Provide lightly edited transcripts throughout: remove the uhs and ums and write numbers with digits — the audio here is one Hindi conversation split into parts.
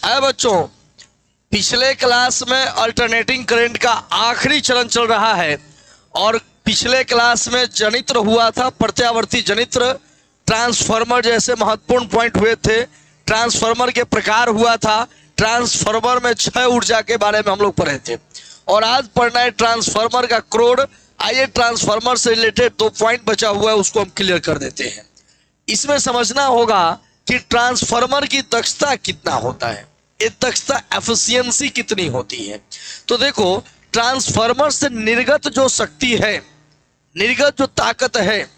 है बच्चों, पिछले क्लास में अल्टरनेटिंग करंट का आखिरी चरण चल रहा है और पिछले क्लास में जनित्र हुआ था, प्रत्यावर्ती जनित्र, ट्रांसफार्मर जैसे महत्वपूर्ण पॉइंट हुए थे, ट्रांसफार्मर के प्रकार हुआ था, ट्रांसफार्मर में क्षय ऊर्जा के बारे में हम लोग पढ़े थे और आज पढ़ना है ट्रांसफार्मर का क्रोड। आइए ट्रांसफार्मर से रिलेटेड 2 पॉइंट बचा हुआ है उसको हम क्लियर कर देते हैं। इसमें समझना होगा कि ट्रांसफार्मर की दक्षता कितना होता है, ये दक्षता एफिशिएंसी कितनी होती है। तो देखो, ट्रांसफार्मर से निर्गत जो शक्ति है, निर्गत जो ताकत है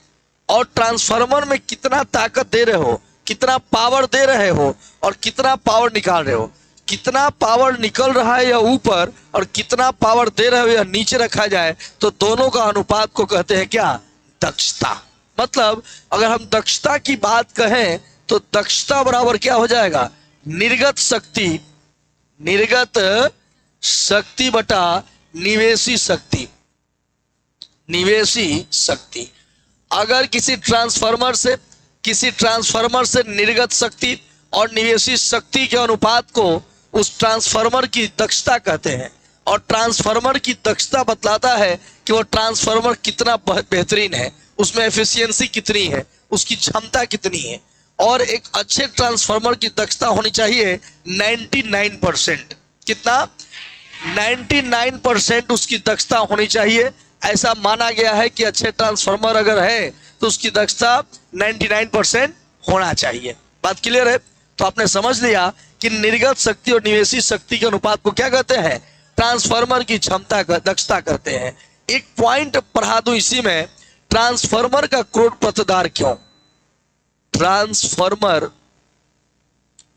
और ट्रांसफार्मर में कितना ताकत दे रहे हो, कितना पावर दे रहे हो और कितना पावर निकाल रहे हो, कितना पावर निकल रहा है या ऊपर और कितना पावर दे रहे हो या नीचे रखा जाए, तो दोनों का अनुपात को कहते हैं क्या, दक्षता। मतलब अगर हम दक्षता की बात कहें तो दक्षता बराबर क्या हो जाएगा, निर्गत शक्ति, निर्गत शक्ति बटा निवेशी शक्ति, निवेशी शक्ति। अगर किसी ट्रांसफार्मर से निर्गत शक्ति और निवेशी शक्ति के अनुपात को उस ट्रांसफार्मर की दक्षता कहते हैं और ट्रांसफार्मर की दक्षता बतलाता है कि वो ट्रांसफार्मर कितना बेहतरीन है, उसमें एफिशिएंसी कितनी है, उसकी क्षमता कितनी है। और एक अच्छे ट्रांसफार्मर की दक्षता होनी चाहिए 99%। कितना, 99% उसकी दक्षता होनी चाहिए। ऐसा माना गया है कि अच्छे ट्रांसफार्मर अगर है तो उसकी दक्षता 99% होना चाहिए। बात क्लियर है? तो आपने समझ लिया कि निर्गत शक्ति और निवेशी शक्ति के अनुपात को क्या कहते हैं, ट्रांसफार्मर की क्षमता का दक्षता कहते हैं। एक पॉइंट पढ़ा दूं इसी में, ट्रांसफार्मर का क्रोड प्रतिदार क्यों, ट्रांसफार्मर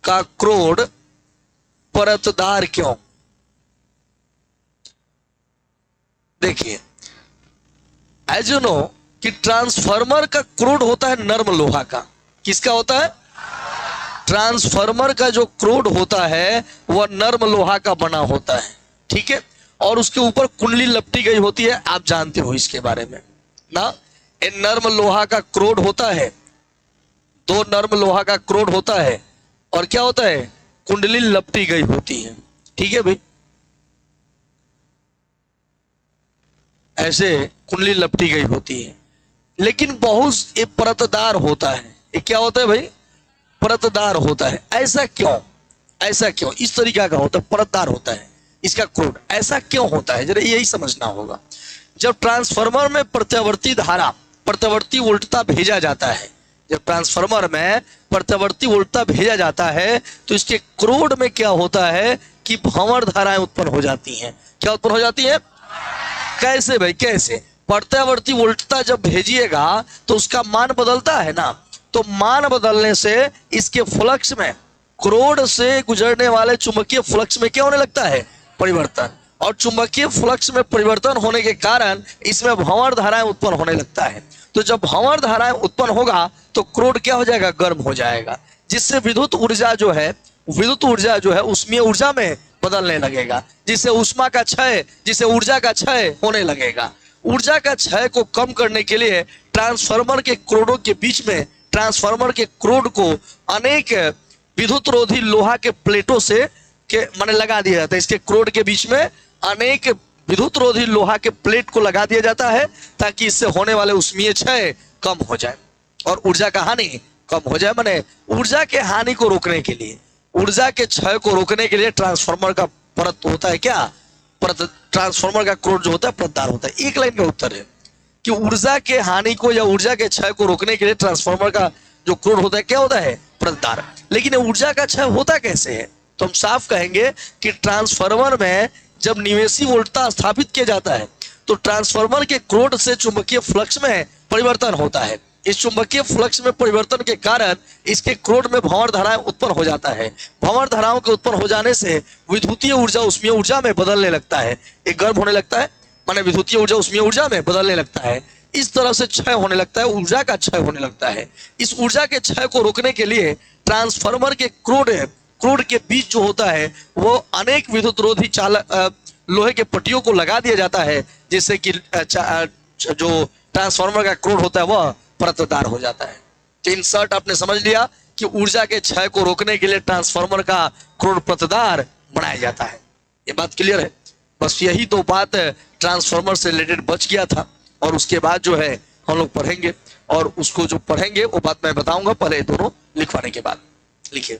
का क्रोड परतदार क्यों। देखिए, एज यू नो कि ट्रांसफार्मर का क्रोड होता है नर्म लोहा का। किसका होता है? ट्रांसफार्मर का जो क्रोड होता है वह नर्म लोहा का बना होता है, ठीक है, और उसके ऊपर कुंडली लपटी गई होती है, आप जानते हो इसके बारे में ना। ये नर्म लोहा का क्रोड होता है, 2 नर्म लोहा का क्रोड होता है और क्या होता है, कुंडली लपटी गई होती है, ठीक है भाई, ऐसे कुंडली लपटी गई होती है। लेकिन बहुत ये परतदार होता है। ये क्या होता है भाई, परतदार होता है। ऐसा क्यों, ऐसा क्यों इस तरीका का होता है, परतदार होता है इसका क्रोड, ऐसा क्यों होता है, जरा यही समझना होगा। जब ट्रांसफार्मर में प्रत्यावर्ती धारा, प्रत्यावर्ती वोल्टता भेजा जाता है, जब ट्रांसफार्मर में प्रत्यावर्ती वोल्टता भेजा जाता है तो इसके क्रोड में क्या होता है कि भंवर धाराएं उत्पन्न हो जाती हैं। क्या उत्पन्न हो जाती है? कैसे भाई, कैसे? प्रत्यावर्ती वोल्टता जब भेजिएगा तो उसका मान बदलता है ना, तो मान बदलने से इसके फ्लक्स में, क्रोड से गुजरने वाले चुंबकीय फ्लक्स में क्या होने लगता है, परिवर्तन। और चुंबकीय फ्लक्स में परिवर्तन होने के कारण इसमें भंवर धाराएं उत्पन्न होने लगता है। तो जब भंवर धाराएं उत्पन्न होगा तो क्रोड क्या हो जाएगा, गर्म हो जाएगा, जिससे विद्युत ऊर्जा जो है उष्मीय ऊर्जा में बदलने लगेगा, जिससे ऊष्मा का क्षय, जिससे ऊर्जा का क्षय होने लगेगा। ऊर्जा का क्षय को कम करने के लिए ट्रांसफार्मर के क्रोडों के बीच में, ट्रांसफार्मर के क्रोड को अनेक विद्युत रोधी लोहा के प्लेटों से माने लगा दिया जाता है। इसके क्रोड के बीच में अनेक विद्युत रोधी लोहा के प्लेट को लगा दिया जाता है ताकि इससे होने वाले उष्मीय क्षय कम हो जाए और ऊर्जा का हानि कम हो जाए। माने ऊर्जा के हानि को रोकने के लिए, ऊर्जा के क्षय को रोकने के लिए ट्रांसफार्मर का परत होता है क्या, ट्रांसफार्मर का क्रोड जो होता है परतदार होता है। एक लाइन का उत्तर है कि ऊर्जा के हानि को या ऊर्जा के क्षय को रोकने के लिए ट्रांसफार्मर का जो क्रोड होता है क्या होता है, परतदार। लेकिन ऊर्जा का क्षय होता कैसे है, तो हम साफ कहेंगे कि ट्रांसफार्मर में जब निवेशी वोल्टता स्थापित किया जाता है तो ट्रांसफार्मर के क्रोड से चुंबकीय फ्लक्स में परिवर्तन होता है। इस चुंबकीय फ्लक्स में परिवर्तन के कारण इसके क्रोड में भंवर धाराएं उत्पन्न हो जाता है। भंवर धाराओं के उत्पन्न हो जाने से विद्युतीय ऊर्जा उष्मीय ऊर्जा में बदलने लगता है, एक गर्म होने लगता है, माने विद्युतीय ऊर्जा उष्मीय ऊर्जा में बदलने लगता है। इस तरह से क्षय होने लगता है, ऊर्जा का क्षय होने लगता है। इस ऊर्जा के क्षय को रोकने के लिए ट्रांसफार्मर के क्रोड के बीच जो होता है वो अनेक विद्युत रोधी लोहे के पट्टियों को लगा दिया जाता है, जिससे कि जो ट्रांसफार्मर का क्रोड होता है वह परतदार हो जाता है। तो इन शॉर्ट आपने समझ लिया कि ऊर्जा के क्षय को रोकने के लिए ट्रांसफार्मर का क्रोध प्रतिदार बनाया जाता है। ये बात क्लियर है। बस यही तो बात ट्रांसफार्मर से रिलेटेड बच गया था, और उसके बाद जो है हम लोग पढ़ेंगे, और उसको जो पढ़ेंगे वो बात मैं बताऊंगा, पहले दोनों लिखवाने के बाद। लिखिए।